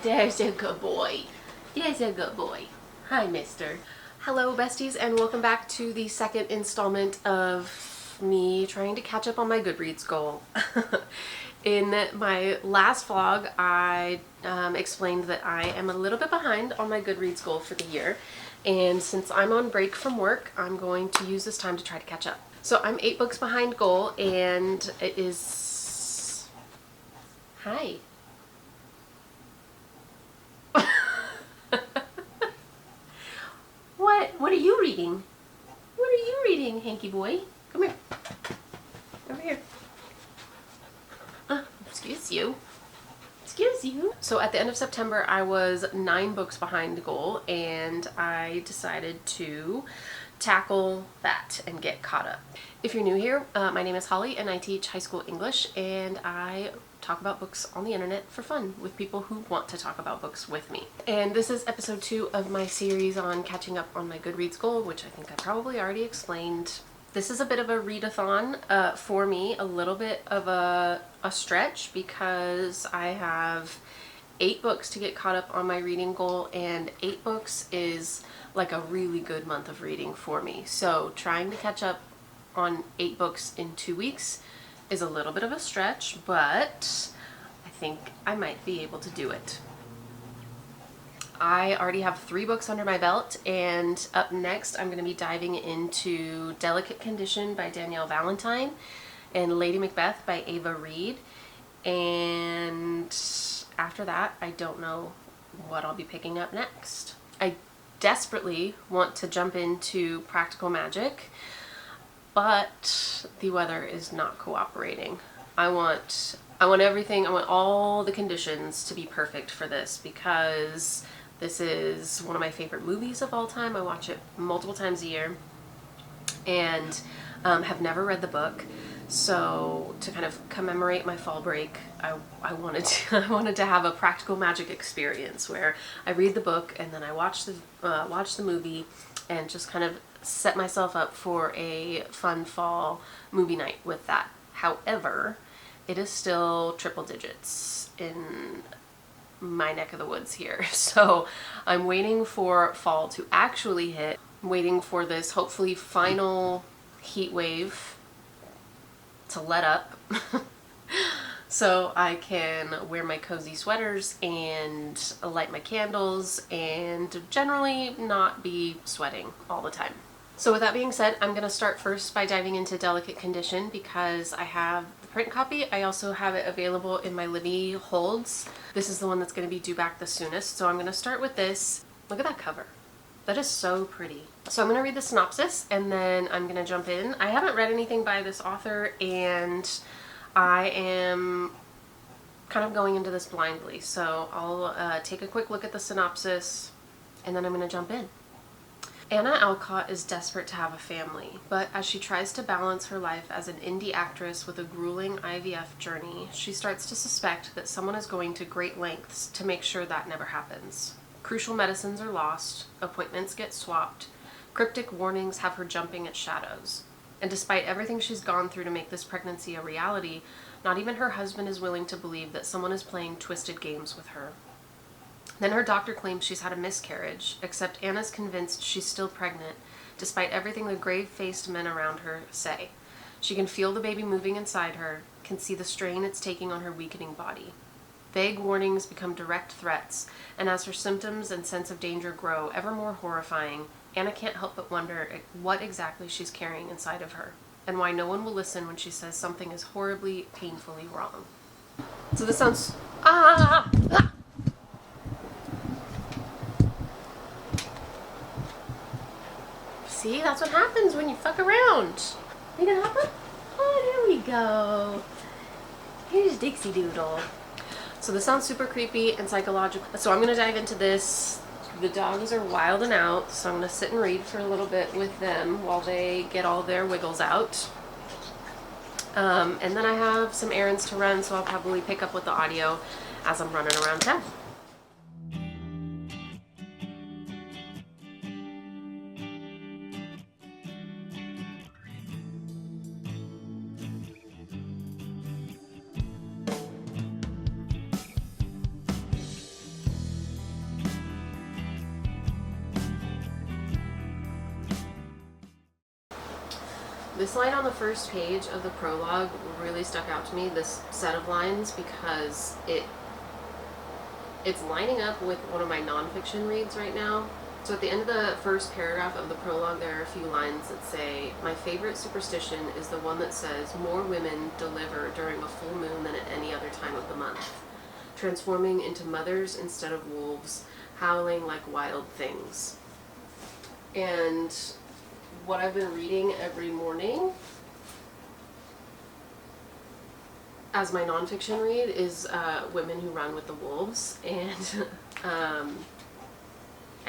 There's a good boy. There's a good boy. Hi, mister. Hello, besties, and welcome back to the second installment of me trying to catch up on my Goodreads goal. In my last vlog, I explained that I am a little bit behind on my Goodreads goal for the year, and since I'm on break from work, I'm going to use this time to try to catch up. So I'm 8 books behind goal, and it is... Hi. What are you reading? What are you reading, Hanky boy? Come here. Over here. Excuse you. Excuse you. So at the end of September, I was 9 books behind goal, and I decided to tackle that and get caught up. If you're new here, my name is Holly and I teach high school English, and I talk about books on the internet for fun with people who want to talk about books with me. And this is episode 2 of my series on catching up on my Goodreads goal, which I think I probably already explained. This is a bit of a readathon for me, a little bit of a stretch, because I have 8 books to get caught up on my reading goal, and 8 books is like a really good month of reading for me. So trying to catch up on 8 books in 2 weeks is a little bit of a stretch, but I think I might be able to do it. I already have 3 books under my belt, and up next I'm going to be diving into Delicate Condition by Danielle Valentine and Lady Macbeth by Ava Reid, and after that I don't know what I'll be picking up next. I desperately want to jump into Practical Magic, but the weather is not cooperating. I want everything, I want all the conditions to be perfect for this, because this is one of my favorite movies of all time. I watch it multiple times a year, and have never read the book. So to kind of commemorate my fall break, I wanted to have a Practical Magic experience where I read the book and then I watch the movie and just kind of set myself up for a fun fall movie night with that. However, it is still triple digits in my neck of the woods here. So I'm waiting for fall to actually hit. I'm waiting for this hopefully final heat wave to let up so I can wear my cozy sweaters and light my candles and generally not be sweating all the time. So with that being said, I'm going to start first by diving into Delicate Condition, because I have the print copy. I also have it available in my Libby holds. This is the one that's going to be due back the soonest, so I'm going to start with this. Look at that cover. That is so pretty. So I'm going to read the synopsis and then I'm going to jump in. I haven't read anything by this author, and I am kind of going into this blindly. So I'll take a quick look at the synopsis and then I'm going to jump in. Anna Alcott is desperate to have a family, but as she tries to balance her life as an indie actress with a grueling IVF journey, she starts to suspect that someone is going to great lengths to make sure that never happens. Crucial medicines are lost, appointments get swapped, cryptic warnings have her jumping at shadows. And despite everything she's gone through to make this pregnancy a reality, not even her husband is willing to believe that someone is playing twisted games with her. Then her doctor claims she's had a miscarriage, except Anna's convinced she's still pregnant, despite everything the grave-faced men around her say. She can feel the baby moving inside her, can see the strain it's taking on her weakening body. Vague warnings become direct threats, and as her symptoms and sense of danger grow ever more horrifying, Anna can't help but wonder what exactly she's carrying inside of her, and why no one will listen when she says something is horribly, painfully wrong. So this sounds... See, that's what happens when you fuck around. You gonna help him? Oh, there we go. Here's Dixie Doodle. So this sounds super creepy and psychological. So I'm gonna dive into this. The dogs are wilding out, so I'm gonna sit and read for a little bit with them while they get all their wiggles out. And then I have some errands to run, so I'll probably pick up with the audio as I'm running around town. This line on the first page of the prologue really stuck out to me, this set of lines, because it's lining up with one of my nonfiction reads right now. So at the end of the first paragraph of the prologue, there are a few lines that say, "My favorite superstition is the one that says more women deliver during a full moon than at any other time of the month, transforming into mothers instead of wolves, howling like wild things." And what I've been reading every morning as my nonfiction read is Women Who Run with the Wolves, and I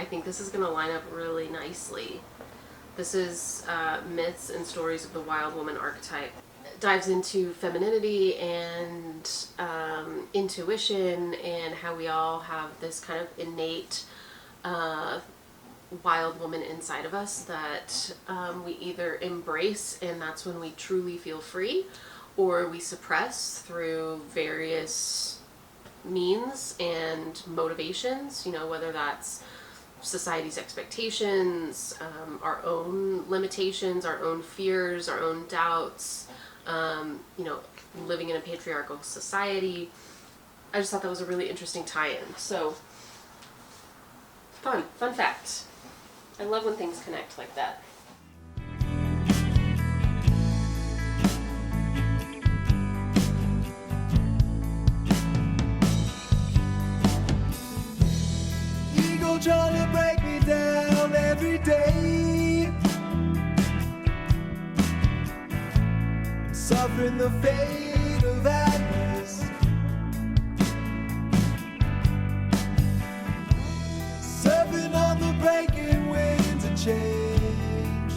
think this is going to line up really nicely. This is Myths and Stories of the Wild Woman Archetype. It dives into femininity and intuition, and how we all have this kind of innate wild woman inside of us that we either embrace, and that's when we truly feel free, or we suppress through various means and motivations, you know, whether that's society's expectations, our own limitations, our own fears, our own doubts, you know, living in a patriarchal society. I just thought that was a really interesting tie-in. So, fun fact. I love when things connect like that. Ego trying to break me down every day, suffering the fate of Atlas, surfing on the breaking winds of change.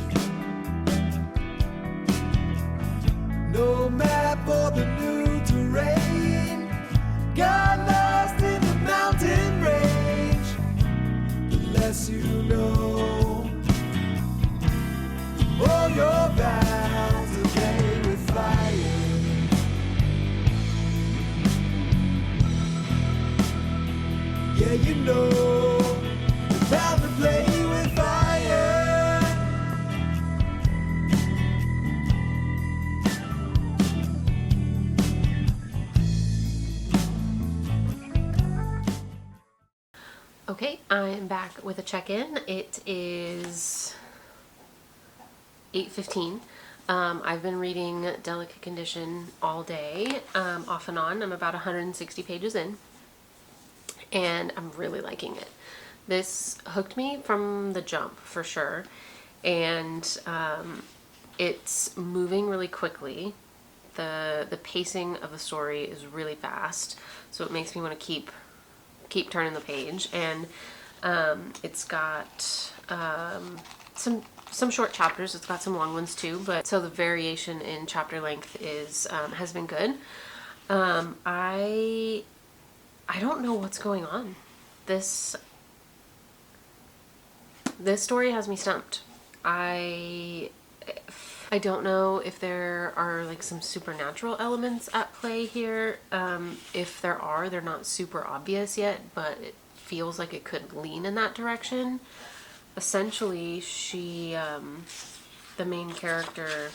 No map for the new terrain, got lost in the mountain range. The less you know, the more you're bound to play with fire. Yeah, you know, you're bound to play with fire. Okay, I'm back with a check-in. It is 8:15. I've been reading Delicate Condition all day, off and on. I'm about 160 pages in, and I'm really liking it. This hooked me from the jump, for sure, and it's moving really quickly. The pacing of the story is really fast, so it makes me want to keep turning the page, and it's got some short chapters. It's got some long ones too, but so the variation in chapter length is has been good. I don't know what's going on. This story has me stumped. I don't know if there are like some supernatural elements at play here. If there are, they're not super obvious yet, but it feels like it could lean in that direction. Essentially, she, the main character,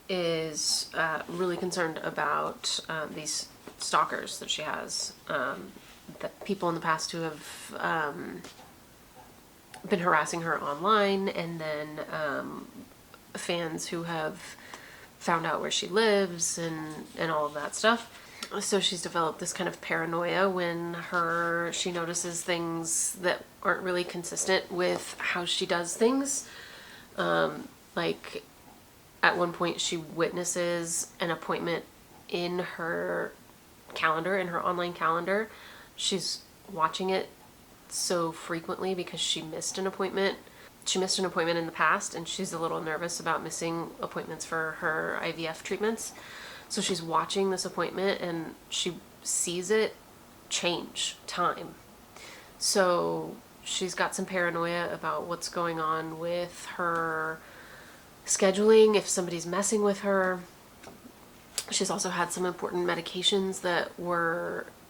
is really concerned about these stalkers that she has, that people in the past who have been harassing her online, and then fans who have found out where she lives and all of that stuff. So she's developed this kind of paranoia when she notices things that aren't really consistent with how she does things. Like at one point she witnesses an appointment in her calendar, in her online calendar. She's watching it so frequently because she missed an appointment. She missed an appointment in the past, and she's a little nervous about missing appointments for her IVF treatments. So she's watching this appointment, and she sees it change time. So she's got some paranoia about what's going on with her scheduling, if somebody's messing with her. She's also had some important medications that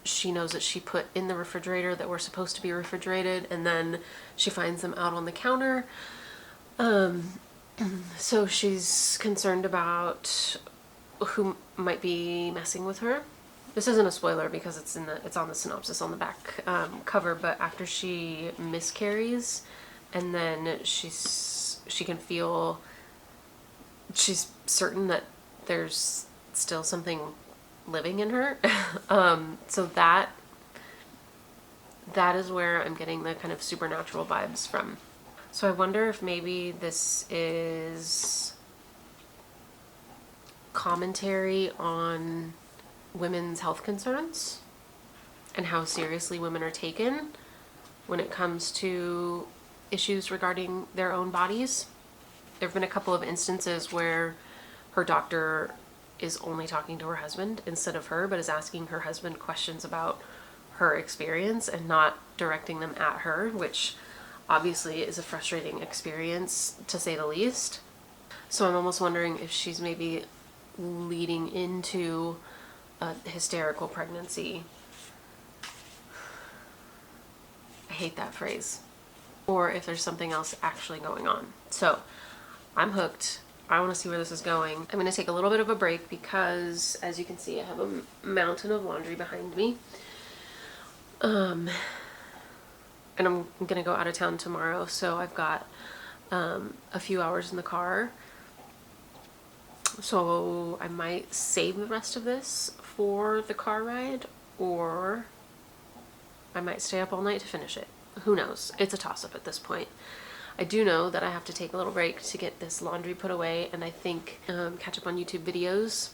she knows that she put in the refrigerator that were supposed to be refrigerated, and then she finds them out on the counter. So she's concerned about who might be messing with her. This isn't a spoiler because it's on the synopsis on the back cover. But after she miscarries, and then she can feel, she's certain that there's still something living in her. So that is where I'm getting the kind of supernatural vibes from. So I wonder if maybe this is commentary on women's health concerns and how seriously women are taken when it comes to issues regarding their own bodies. There have been a couple of instances where her doctor is only talking to her husband instead of her, but is asking her husband questions about her experience and not directing them at her, which obviously is a frustrating experience to say the least. So I'm almost wondering if she's maybe leading into a hysterical pregnancy. I hate that phrase. Or if there's something else actually going on. So I'm hooked. I want to see where this is going. I'm going to take a little bit of a break because, as you can see, I have a mountain of laundry behind me. And I'm going to go out of town tomorrow, so I've got a few hours in the car. So I might save the rest of this for the car ride, or I might stay up all night to finish it. Who knows? It's a toss-up at this point. I do know that I have to take a little break to get this laundry put away, and I think catch up on YouTube videos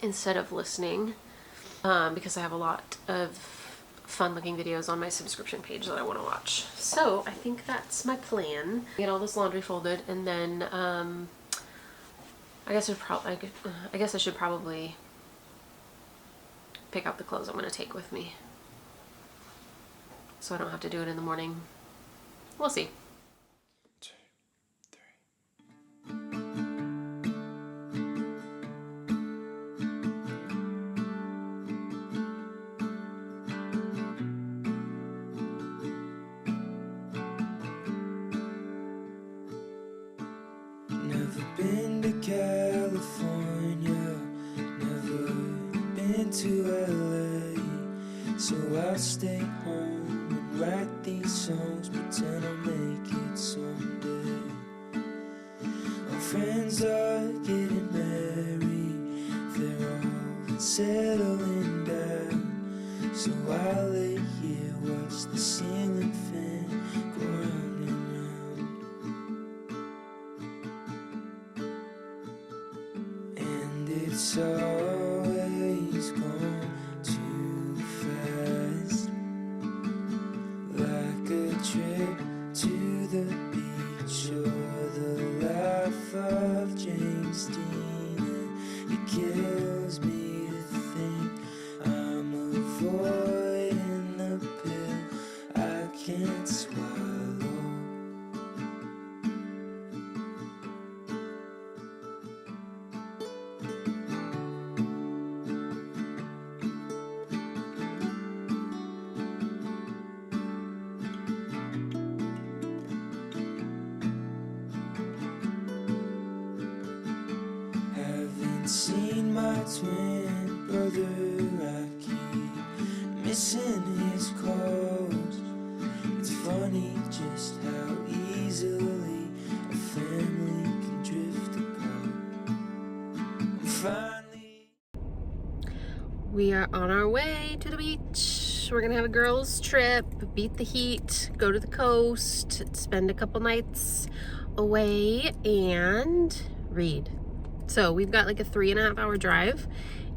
instead of listening, because I have a lot of fun-looking videos on my subscription page that I want to watch. So I think that's my plan. Get all this laundry folded, and then I guess I should probably pick out the clothes I'm going to take with me, so I don't have to do it in the morning. We'll see. 2, 3. Never been to California, never been to LA, so I'll stay home and write these songs, pretend I'll make it someday. My friends are getting married, they're all settling down, so I'll lay here, watch the ceiling fan go round and round. And it's always gone too fast, like a trip to the beach or the life of James Dean. And it kills me to think I'm avoiding the pill I can't swallow. Haven't seen my twin brother, I keep missing his calls. It's funny just how easily a family can drift apart. I'm finally We are on our way to the beach. We're gonna have a girls' trip, beat the heat, go to the coast, spend a couple nights away, and read. So we've got like a 3.5 hour drive,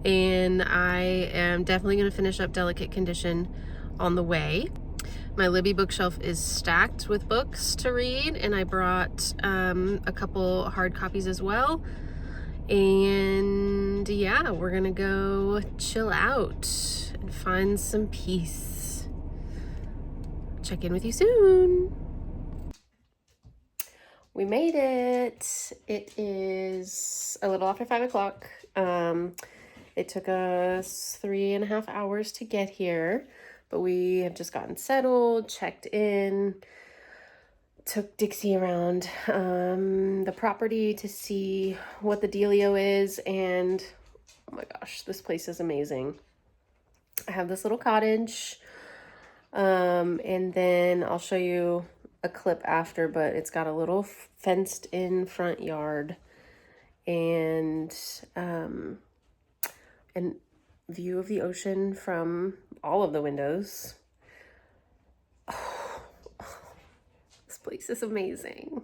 and I am definitely gonna finish up Delicate Condition on the way. My Libby bookshelf is stacked with books to read, and I brought a couple hard copies as well. And yeah, we're gonna go chill out and find some peace. Check in with you soon. We made it. It is a little after 5 o'clock. It took us 3.5 hours to get here, but we have just gotten settled, checked in. took Dixie around the property to see what the dealio is, and oh my gosh, this place is amazing. I have this little cottage, and then I'll show you a clip after, but it's got a little fenced in front yard and view of the ocean from all of the windows. Oh, this place is amazing.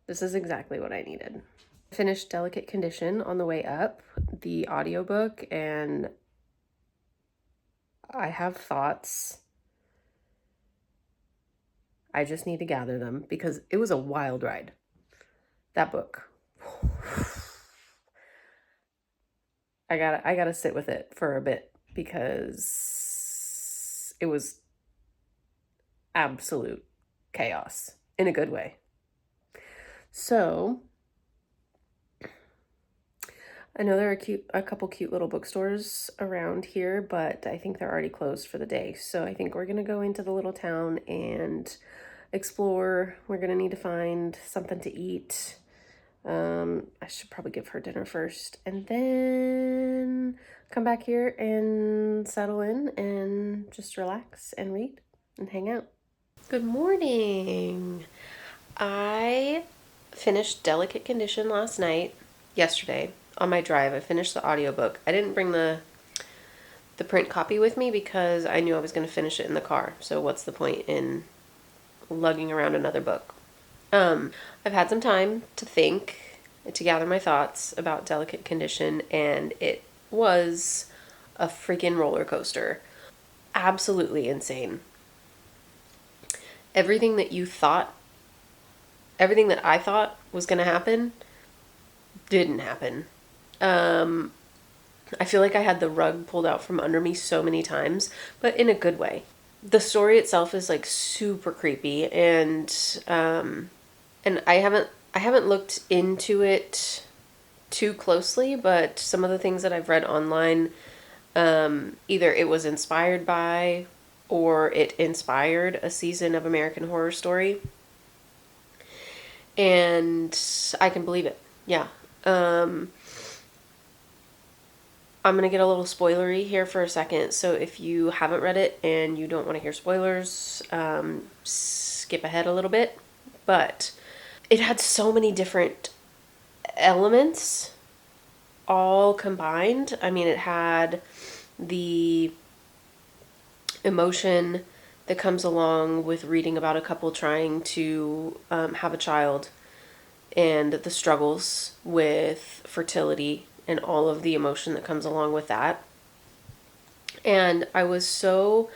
This is exactly what I needed. Finished Delicate Condition on the way up, the audiobook, and I have thoughts. I just need to gather them because it was a wild ride. That book. I gotta sit with it for a bit because it was absolute chaos in a good way. So I know there are a couple cute little bookstores around here, but I think they're already closed for the day. So I think we're gonna go into the little town and explore. We're gonna need to find something to eat. I should probably give her dinner first and then come back here and settle in and just relax and read and hang out. Good morning. I finished Delicate Condition yesterday on my drive. I finished the audiobook. I didn't bring the print copy with me because I knew I was going to finish it in the car. So what's the point in lugging around another book? I've had some time to think, to gather my thoughts about Delicate Condition, and it was a freaking roller coaster. Absolutely insane. Everything that I thought was going to happen didn't happen. I feel like I had the rug pulled out from under me so many times, but in a good way. The story itself is like super creepy, and I haven't looked into it too closely, but some of the things that I've read online, either it was inspired by or it inspired a season of American Horror Story. And I can believe it. Yeah. I'm going to get a little spoilery here for a second. So if you haven't read it and you don't want to hear spoilers, skip ahead a little bit. But it had so many different elements all combined. I mean, it had the emotion that comes along with reading about a couple trying to have a child, and the struggles with fertility and all of the emotion that comes along with that. And I was so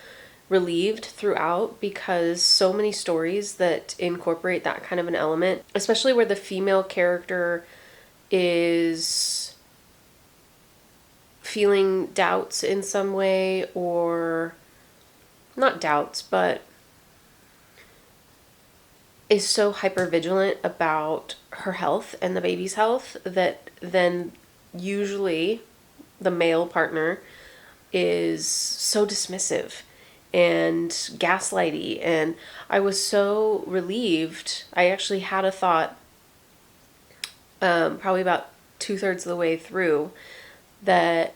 relieved throughout because so many stories that incorporate that kind of an element, especially where the female character is feeling doubts in some way, or not doubts, but is so hypervigilant about her health and the baby's health that then usually the male partner is so dismissive and gaslighty. And I was so relieved. I actually had a thought probably about 2/3 of the way through that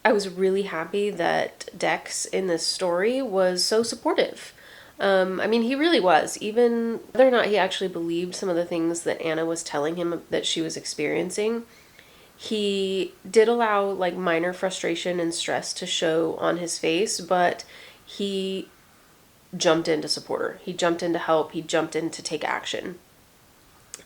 I was really happy that Dex in this story was so supportive. I mean, he really was. Even whether or not he actually believed some of the things that Anna was telling him that she was experiencing, he did allow like minor frustration and stress to show on his face, but he jumped in to support her. He jumped in to help. He jumped in to take action.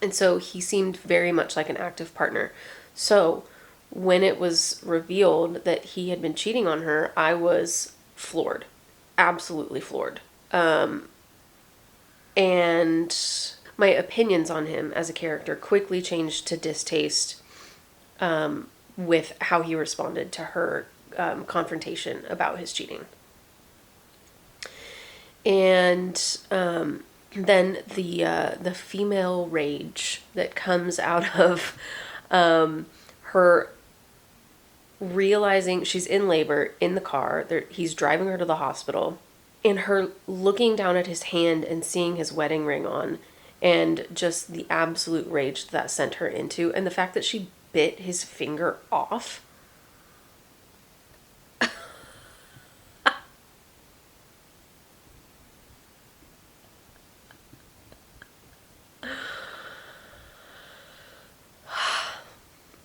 And so he seemed very much like an active partner. So when it was revealed that he had been cheating on her, I was floored. Absolutely floored. And my opinions on him as a character quickly changed to distaste with how he responded to her confrontation about his cheating. And then the female rage that comes out of her realizing she's in labor in the car. He's driving her to the hospital. and her looking down at his hand and seeing his wedding ring on, and just the absolute rage that sent her into, and the fact that she bit his finger off.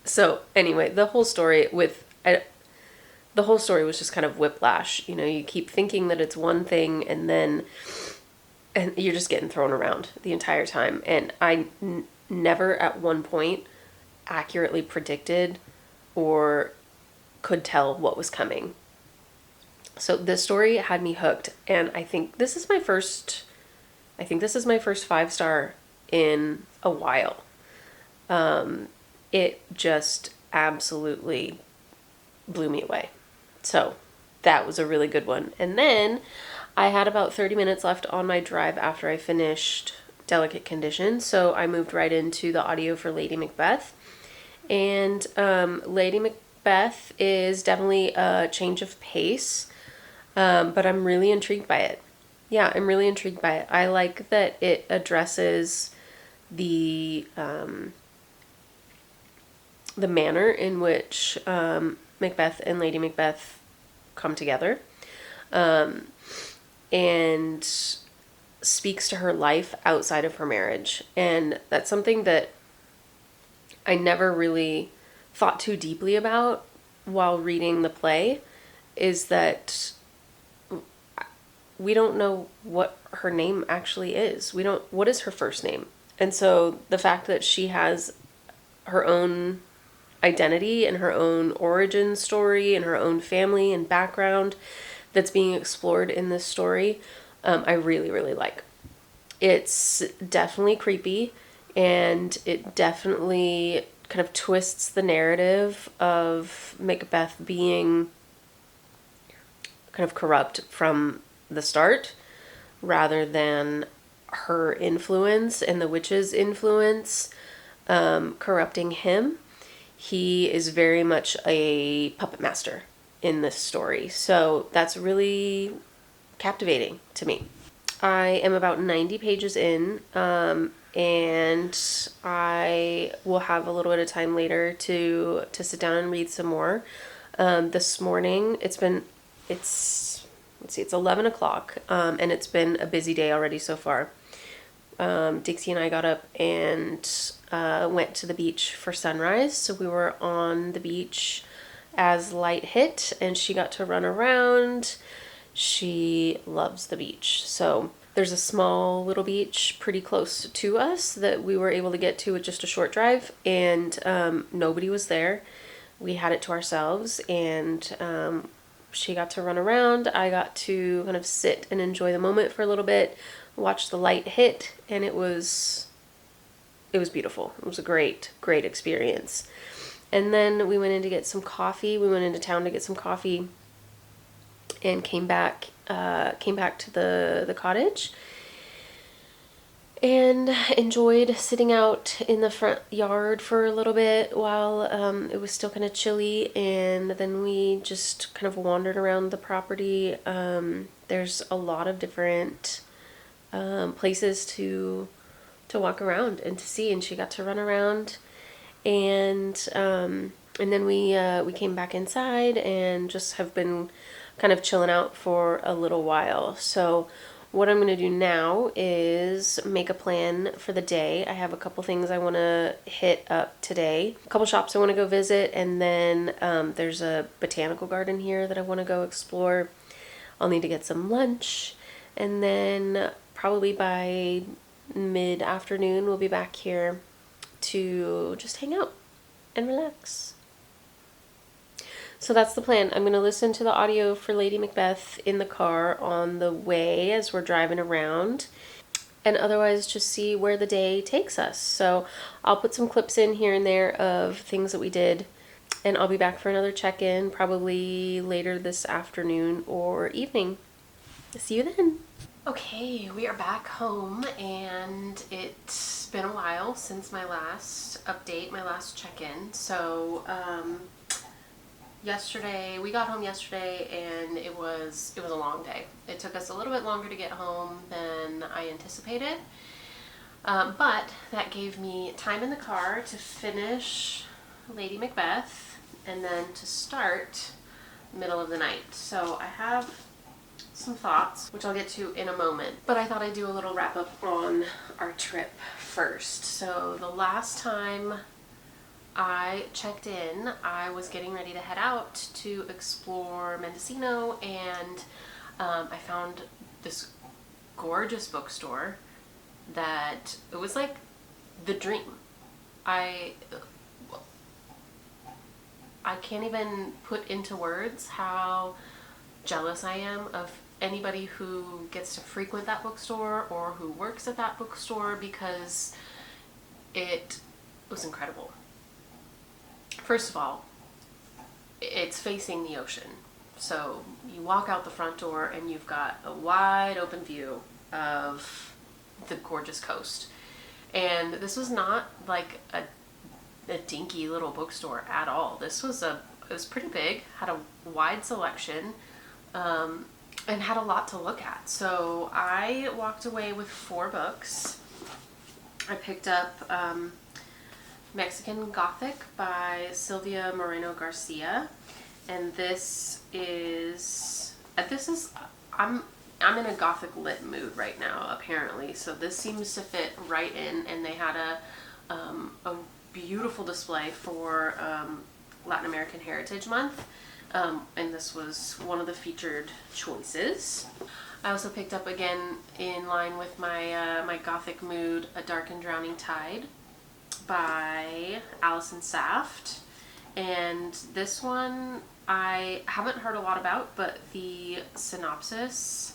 So anyway, the whole story was just kind of whiplash. You know, you keep thinking that it's one thing, and you're just getting thrown around the entire time. And I never at one point accurately predicted or could tell what was coming. So this story had me hooked, and I think this is my first 5-star in a while. It just absolutely blew me away. So that was a really good one. And then I had about 30 minutes left on my drive after I finished Delicate Condition, so I moved right into the audio for Lady Macbeth. And Lady Macbeth is definitely a change of pace, but I'm really intrigued by it. Yeah, I'm really intrigued by it. I like that it addresses the manner in which Macbeth and Lady Macbeth come together, and speaks to her life outside of her marriage. And that's something that I never really thought too deeply about while reading the play, is that we don't know what her name actually is. What is her first name? And so the fact that she has her own identity and her own origin story and her own family and background that's being explored in this story, I really, really like. It's definitely creepy, and it definitely kind of twists the narrative of Macbeth being kind of corrupt from the start, rather than her influence and the witch's influence corrupting him. He is very much a puppet master in this story. So that's really captivating to me. I am about 90 pages in, and I will have a little bit of time later to sit down and read some more. This morning, it's 11 o'clock, and it's been a busy day already so far. Dixie and I got up and went to the beach for sunrise. So we were on the beach as light hit, and she got to run around. She loves the beach. So there's a small little beach pretty close to us that we were able to get to with just a short drive, and nobody was there. We had it to ourselves, and she got to run around. I got to kind of sit and enjoy the moment for a little bit, watch the light hit, and it was beautiful. It was a great experience. And then we went in to get some coffee. We went into town to get some coffee, and came back to the cottage, and enjoyed sitting out in the front yard for a little bit while it was still kind of chilly. And then we just kind of wandered around the property. There's a lot of different places to walk around and to see, and she got to run around. And then we came back inside and just have been kind of chilling out for a little while. So what I'm going to do now is make a plan for the day. I have a couple things I want to hit up today, a couple shops I want to go visit, and then there's a botanical garden here that I want to go explore. I'll need to get some lunch, and then probably by mid-afternoon we'll be back here to just hang out and relax. So that's the plan. I'm going to listen to the audio for Lady Macbeth in the car on the way as we're driving around, and otherwise just see where the day takes us. So I'll put some clips in here and there of things that we did, and I'll be back for another check-in probably later this afternoon or evening. See you then. Okay, we are back home, and it's been a while since my last update, my last check-in. So yesterday, we got home yesterday, and it was a long day. It took us a little bit longer to get home than I anticipated, but that gave me time in the car to finish Lady Macbeth and then to start middle of the night. So I have some thoughts, which I'll get to in a moment, but I thought I'd do a little wrap up on our trip first. So the last time I checked in, I was getting ready to head out to explore Mendocino, and I found this gorgeous bookstore that it was like the dream. I can't even put into words how jealous I am of anybody who gets to frequent that bookstore or who works at that bookstore, because it was incredible. First of all, it's facing the ocean. So you walk out the front door and you've got a wide open view of the gorgeous coast. And this was not like a dinky little bookstore at all. It was pretty big, had a wide selection, and had a lot to look at. So I walked away with 4 books. I picked up Mexican Gothic by Silvia Moreno Garcia, and I'm in a Gothic lit mood right now, apparently, so this seems to fit right in. And they had a beautiful display for Latin American Heritage Month, and this was one of the featured choices. I also picked up, again in line with my my Gothic mood, A Dark and Drowning Tide by Alison Saft, and this one I haven't heard a lot about, but the synopsis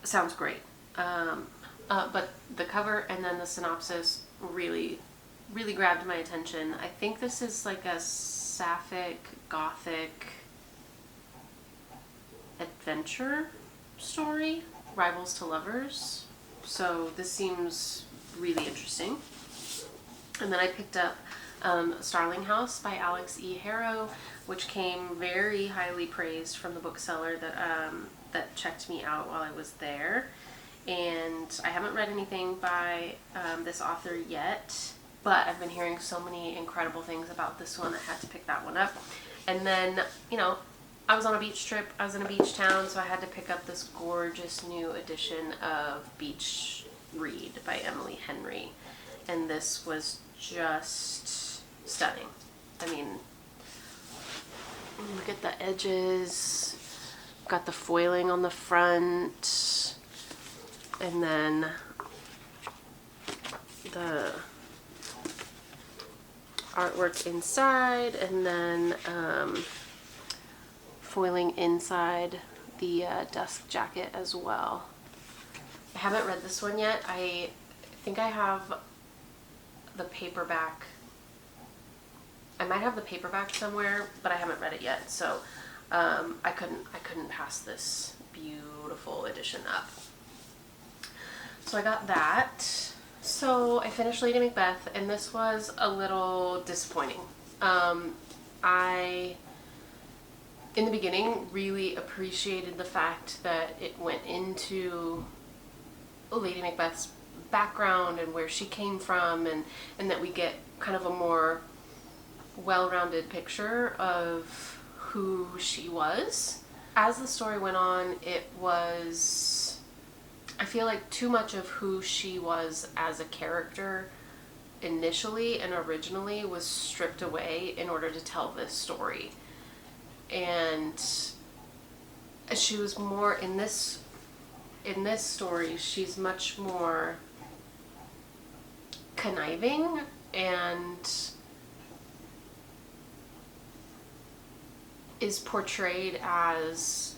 sounds great. But the cover and then the synopsis really grabbed my attention. I think this is like a sapphic Gothic adventure story, rivals to lovers. So this seems really interesting. And then I picked up Starling House by Alex E. Harrow, which came very highly praised from the bookseller that checked me out while I was there. And I haven't read anything by this author yet, but I've been hearing so many incredible things about this one, I had to pick that one up. And then, I was on a beach trip, I was in a beach town, so I had to pick up this gorgeous new edition of Beach Read by Emily Henry. And this was just stunning. I mean, look at the edges, got the foiling on the front, and then the artwork inside, and then foiling inside the desk jacket as well. I haven't read this one yet. I think I have the paperback. I might have the paperback somewhere, but I haven't read it yet, so I couldn't pass this beautiful edition up. So I got that. So I finished Lady Macbeth, and this was a little disappointing. I, in the beginning, really appreciated the fact that it went into Lady Macbeth's background and where she came from, and that we get kind of a more well-rounded picture of who she was. As the story went on, I feel like too much of who she was as a character initially and originally was stripped away in order to tell this story. And she was more in this story, she's much more conniving and is portrayed as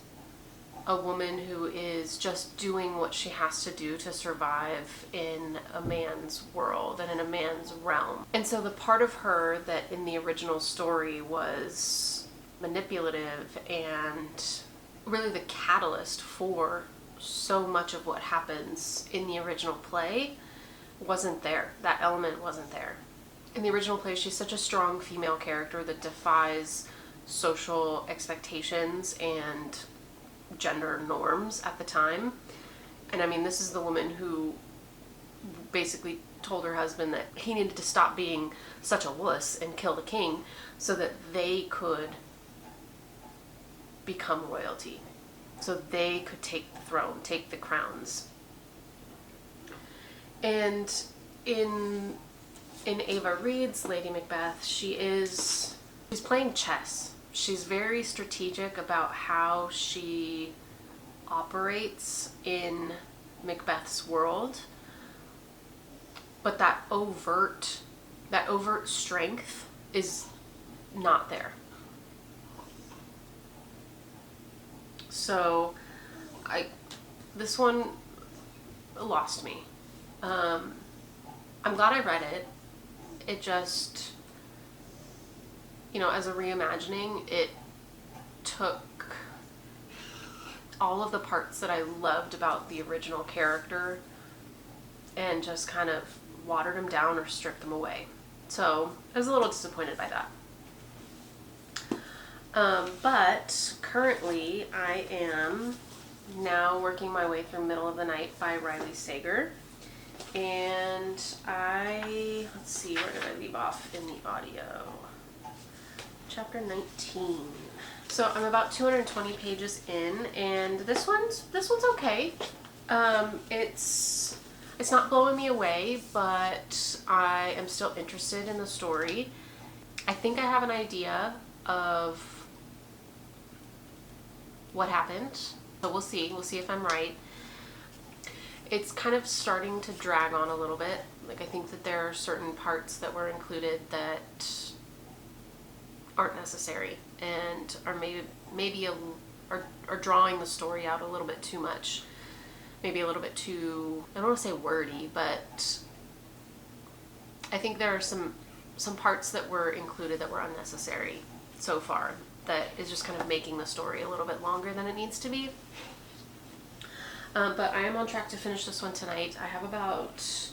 a woman who is just doing what she has to do to survive in a man's world and in a man's realm. And so the part of her that in the original story was manipulative and really the catalyst for so much of what happens in the original play wasn't there. That element wasn't there. in the original play, she's such a strong female character that defies social expectations and gender norms at the time. And I mean, this is the woman who basically told her husband that he needed to stop being such a wuss and kill the king so that they could become royalty, so they could take the throne, take the crowns. And in Ava Reid's Lady Macbeth, she's playing chess. She's very strategic about how she operates in Macbeth's world, but that overt strength is not there. So this one lost me. I'm glad I read it. It just, as a reimagining, it took all of the parts that I loved about the original character and just kind of watered them down or stripped them away. So I was a little disappointed by that. But currently I am now working my way through Middle of the Night by Riley Sager. And let's see, where did I leave off in the audio? Chapter 19. So I'm about 220 pages in, and this one's okay. It's not blowing me away, but I am still interested in the story. I think I have an idea of what happened, so we'll see. We'll see if I'm right. It's kind of starting to drag on a little bit. Like, I think that there are certain parts that were included that aren't necessary and are are drawing the story out a little bit too much. Maybe a little bit too, I don't want to say wordy, but I think there are some parts that were included that were unnecessary so far, that is just kind of making the story a little bit longer than it needs to be. But I am on track to finish this one tonight. I have about,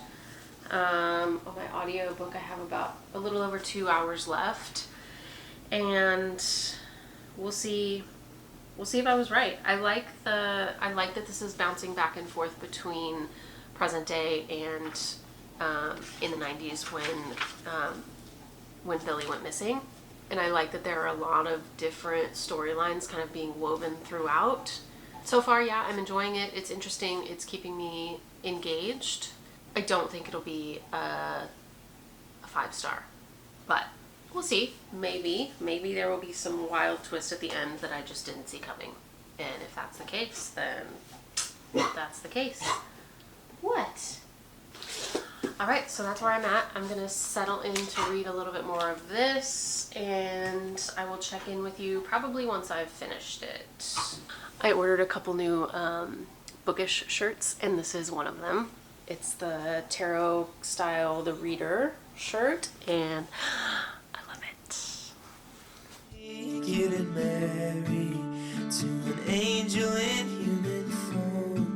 on my audio book, I have about a little over 2 hours left. And we'll see if I was right. I like that this is bouncing back and forth between present day and in the 90s when Billy went missing. And I like that there are a lot of different storylines kind of being woven throughout. So far, yeah, I'm enjoying it. It's interesting. It's keeping me engaged. I don't think it'll be a 5-star, but we'll see. Maybe there will be some wild twist at the end that I just didn't see coming. And if that's the case, then that's the case. What? All right, so that's where I'm at. I'm gonna settle in to read a little bit more of this, and I will check in with you probably once I've finished it. I ordered a couple new bookish shirts, and this is one of them. It's the tarot style, the reader shirt, and I love it. Getting married to an angel in human form,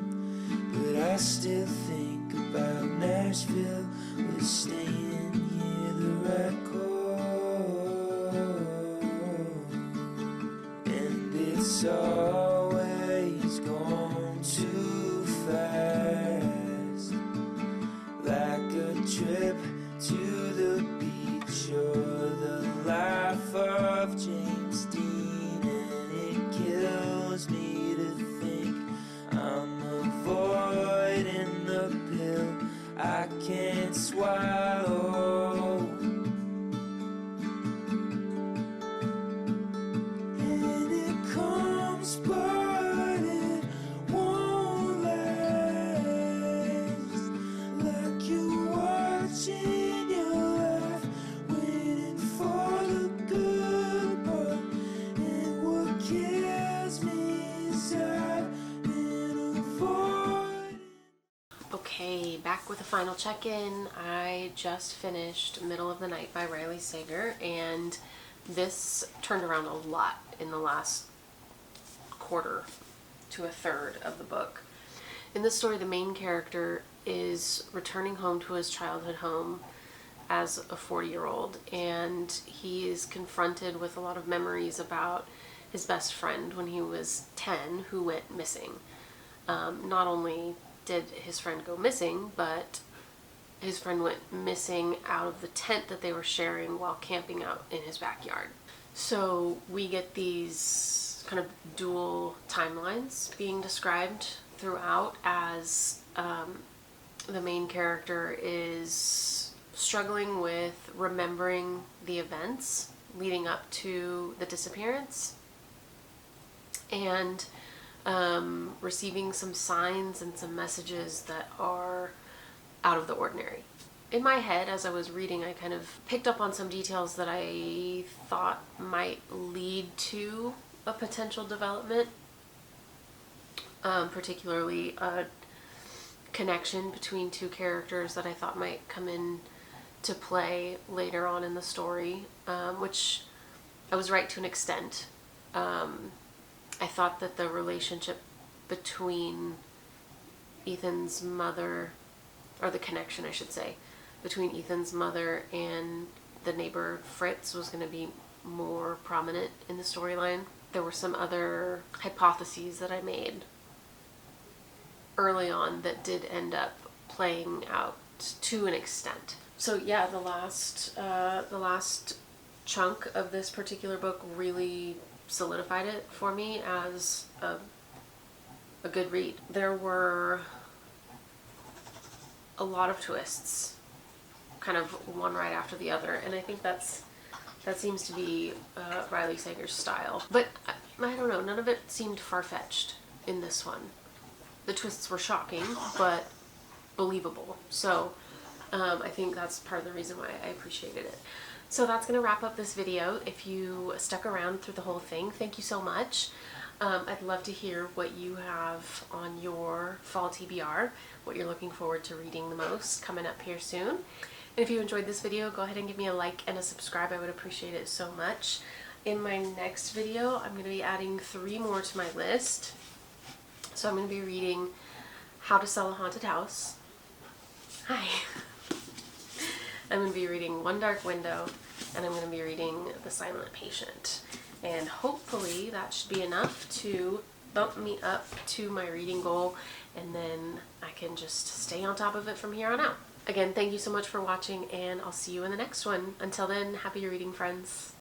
but I still think about Nashville. We're staying near the right call, and it's always gone too fast, like a trip to the beach or the life of James Dean, and it kills me to think I'm avoiding the pill I can't swallow. And it comes, but it won't last, like you watching your life, waiting for the good part. And what kills me is I've been avoiding. Okay, back with a final check-in. I just finished Middle of the Night by Riley Sager, and this turned around a lot in the last quarter to a third of the book. In this story, the main character is returning home to his childhood home as a 40-year-old, and he is confronted with a lot of memories about his best friend when he was 10 who went missing. Not only did his friend go missing, but his friend went missing out of the tent that they were sharing while camping out in his backyard. So we get these kind of dual timelines being described throughout, as the main character is struggling with remembering the events leading up to the disappearance, and receiving some signs and some messages that are out of the ordinary. In my head, as I was reading, I kind of picked up on some details that I thought might lead to a potential development, particularly a connection between two characters that I thought might come in to play later on in the story, which I was right to an extent. I thought that the relationship between Ethan's mother, or the connection I should say, between Ethan's mother and the neighbor Fritz was going to be more prominent in the storyline. There were some other hypotheses that I made early on that did end up playing out to an extent. So yeah, the last chunk of this particular book really solidified it for me as a good read. There were a lot of twists, kind of one right after the other, and I think that seems to be Riley Sager's style. But I don't know, none of it seemed far-fetched in this one. The twists were shocking, but believable. So I think that's part of the reason why I appreciated it. So that's going to wrap up this video. If you stuck around through the whole thing, thank you so much. I'd love to hear what you have on your fall TBR, what you're looking forward to reading the most coming up here soon. And if you enjoyed this video, go ahead and give me a like and a subscribe. I would appreciate it so much. In my next video, I'm going to be adding 3 more to my list. So I'm going to be reading How to Sell a Haunted House. Hi. I'm going to be reading One Dark Window, and I'm going to be reading The Silent Patient. And hopefully that should be enough to bump me up to my reading goal, and then I can just stay on top of it from here on out. Again, thank you so much for watching, and I'll see you in the next one. Until then, happy reading, friends.